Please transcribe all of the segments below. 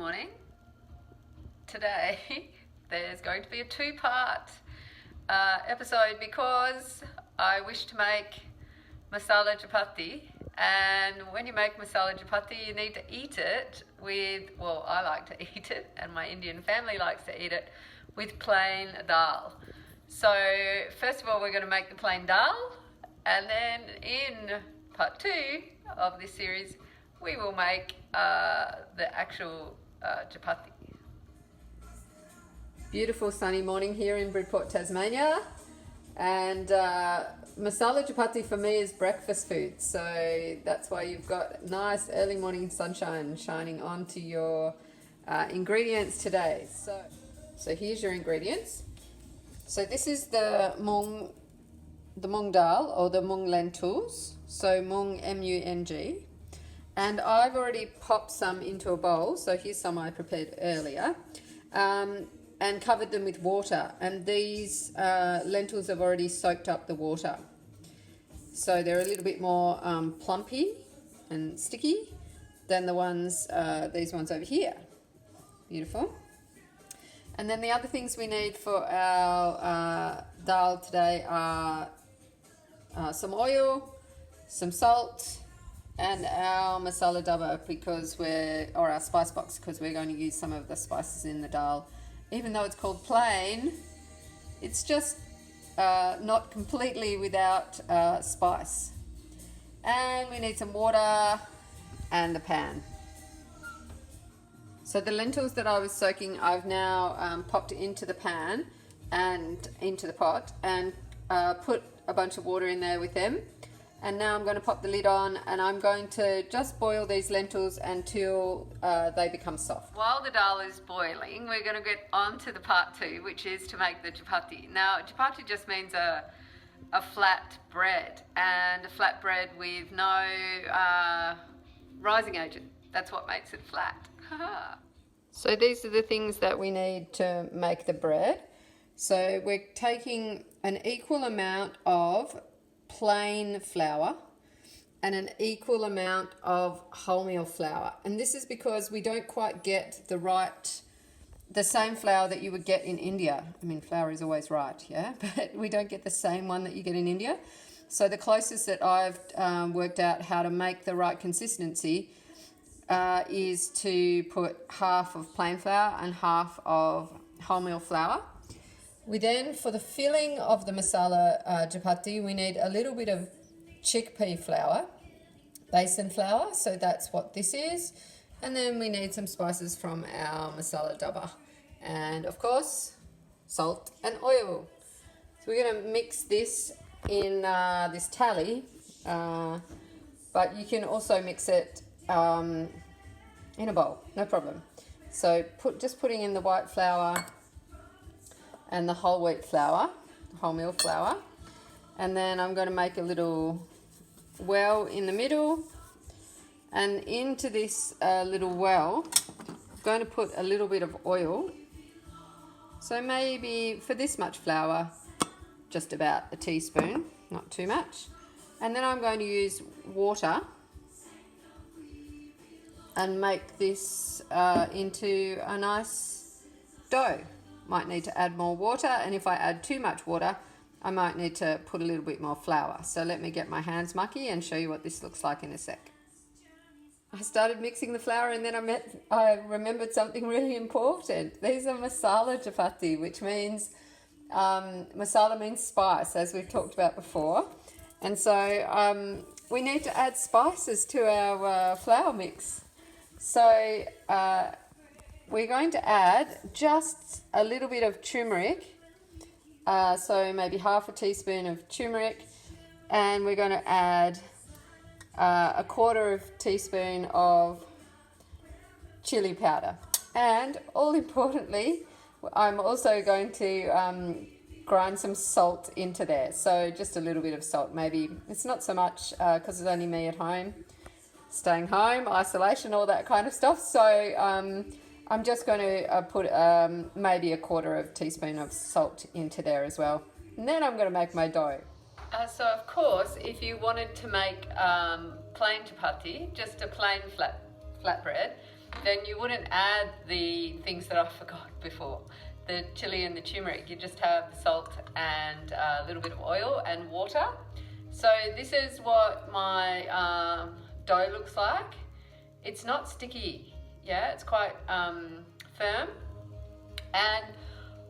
morning. Today there's going to be a two-part episode because I wish to make masala chapati, and when you make masala chapati you need to eat it with, well, I like to eat it and my Indian family likes to eat it with plain dal. So first of all we're going to make the plain dal, and then in part 2 of this series we will make the actual chapati. Beautiful sunny morning here in Bridport, Tasmania, and masala chapati for me is breakfast food, so that's why you've got nice early morning sunshine shining onto your ingredients today. So here's your ingredients. So this is the mung dal, or the mung lentils, so mung M-U-N-G, and I've already popped some into a bowl. So here's some I prepared earlier, and covered them with water, and these lentils have already soaked up the water, so they're a little bit more plumpy and sticky than the ones, these ones over here. Beautiful. And then the other things we need for our dal today are some oil, some salt, and our masala dabba, or our spice box, because we're going to use some of the spices in the dal. Even though it's called plain, it's just not completely without spice. And we need some water and the pan. So the lentils that I was soaking, I've now popped into the pan and into the pot, and put a bunch of water in there with them. And now I'm going to pop the lid on, and I'm going to just boil these lentils until they become soft. While the dal is boiling, we're going to get on to the part 2, which is to make the chapati. Now, chapati just means a flat bread, and a flat bread with no rising agent. That's what makes it flat. So these are the things that we need to make the bread. So we're taking an equal amount of plain flour and an equal amount of wholemeal flour, and this is because we don't quite get the same flour that you would get in India. I mean, flour is always right, yeah, but we don't get the same one that you get in India. So the closest that I've worked out how to make the right consistency is to put half of plain flour and half of wholemeal flour. We then, for the filling of the masala chapati, we need a little bit of chickpea flour, besan flour, so that's what this is. And then we need some spices from our masala dabba, and of course, salt and oil. So we're going to mix this in this tally, but you can also mix it in a bowl, no problem. So just putting in the white flour and the whole wheat flour, wholemeal flour, and then I'm going to make a little well in the middle, and into this little well I'm going to put a little bit of oil. So maybe for this much flour, just about a teaspoon, not too much. And then I'm going to use water and make this into a nice dough. Might need to add more water, and if I add too much water I might need to put a little bit more flour. So let me get my hands mucky and show you what this looks like in a sec. I started mixing the flour, and then I remembered something really important. These are masala chapati, which means masala means spice, as we've talked about before, and so we need to add spices to our flour mix. So we're going to add just a little bit of turmeric, so maybe half a teaspoon of turmeric, and we're going to add a quarter of a teaspoon of chili powder. And all importantly, I'm also going to grind some salt into there, so just a little bit of salt. Maybe it's not so much because it's only me at home, staying home, isolation, all that kind of stuff. So I'm just going to put maybe a quarter of a teaspoon of salt into there as well. And then I'm going to make my dough. So of course, if you wanted to make plain chapati, just a plain flatbread, then you wouldn't add the things that I forgot before. The chili and the turmeric. You just have salt and a little bit of oil and water. So this is what my dough looks like. It's not sticky, yeah, it's quite firm, and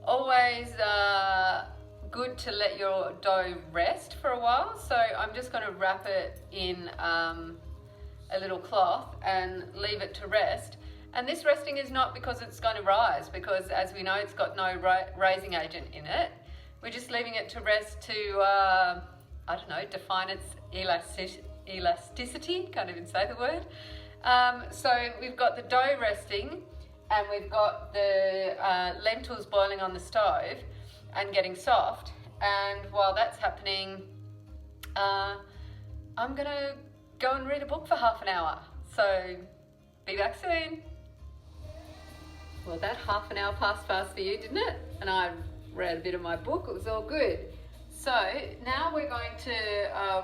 always good to let your dough rest for a while. So I'm just going to wrap it in a little cloth and leave it to rest. And this resting is not because it's going to rise, because as we know, it's got no raising agent in it. We're just leaving it to rest to, I don't know, define its elasticity, can't even say the word. So we've got the dough resting, and we've got the lentils boiling on the stove and getting soft. And while that's happening, I'm going to go and read a book for half an hour. So be back soon. Well, that half an hour passed fast for you, didn't it? And I read a bit of my book. It was all good. So now we're going to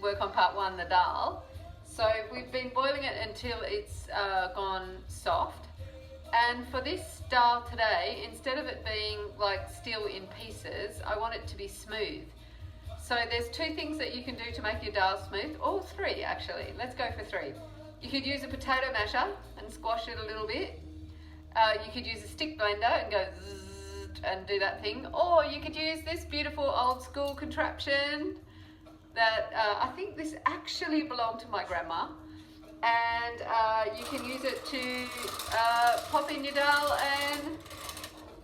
work on part one, the dal. So we've been boiling it until it's gone soft. And for this dal today, instead of it being like still in pieces, I want it to be smooth. So there's two things that you can do to make your dal smooth, or three actually. Let's go for three. You could use a potato masher and squash it a little bit. You could use a stick blender and go zzz and do that thing, or you could use this beautiful old school contraption that I think this actually belonged to my grandma, and you can use it to pop in your dal and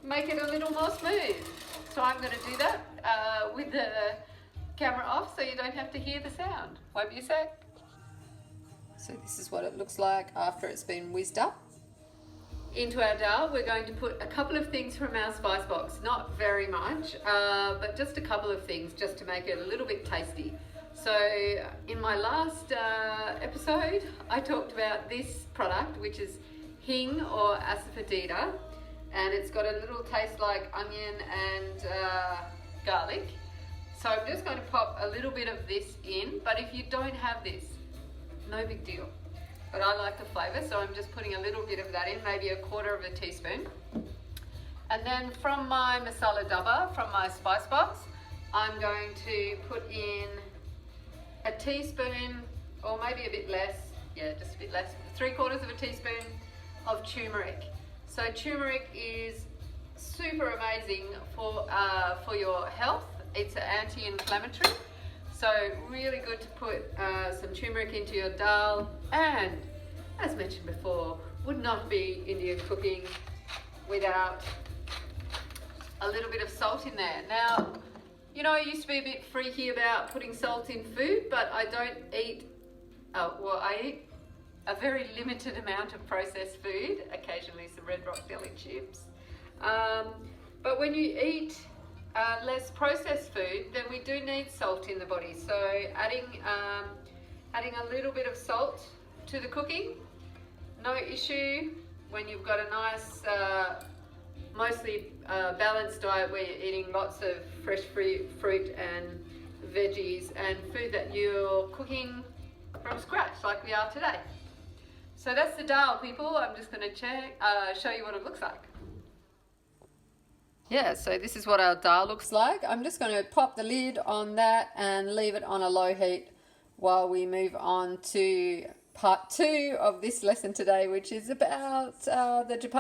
make it a little more smooth. So I'm going to do that with the camera off so you don't have to hear the sound. Won't be a sec. So this is what it looks like after it's been whizzed up. Into our dal, we're going to put a couple of things from our spice box, not very much, but just a couple of things just to make it a little bit tasty. So in my last episode, I talked about this product, which is hing or asafoetida, and it's got a little taste like onion and garlic. So I'm just going to pop a little bit of this in, but if you don't have this, no big deal. But I like the flavour, so I'm just putting a little bit of that in, maybe a quarter of a teaspoon. And then from my masala dubba, from my spice box, I'm going to put in a teaspoon, or maybe a bit less, yeah, just a bit less, 3/4 of a teaspoon of turmeric. So turmeric is super amazing for your health. It's an anti-inflammatory. So really good to put some turmeric into your dal, and as mentioned before, would not be Indian cooking without a little bit of salt in there. Now, you know, I used to be a bit freaky about putting salt in food, but I don't eat, I eat a very limited amount of processed food, occasionally some Red Rock deli chips. But when you eat less processed food, then we do need salt in the body. So adding a little bit of salt to the cooking, no issue when you've got a nice, mostly balanced diet where you're eating lots of fresh fruit and veggies and food that you're cooking from scratch like we are today. So that's the dal, people. I'm just going to show you what it looks like. Yeah, so this is what our dal looks like. I'm just going to pop the lid on that and leave it on a low heat while we move on to part 2 of this lesson today, which is about the Chapati.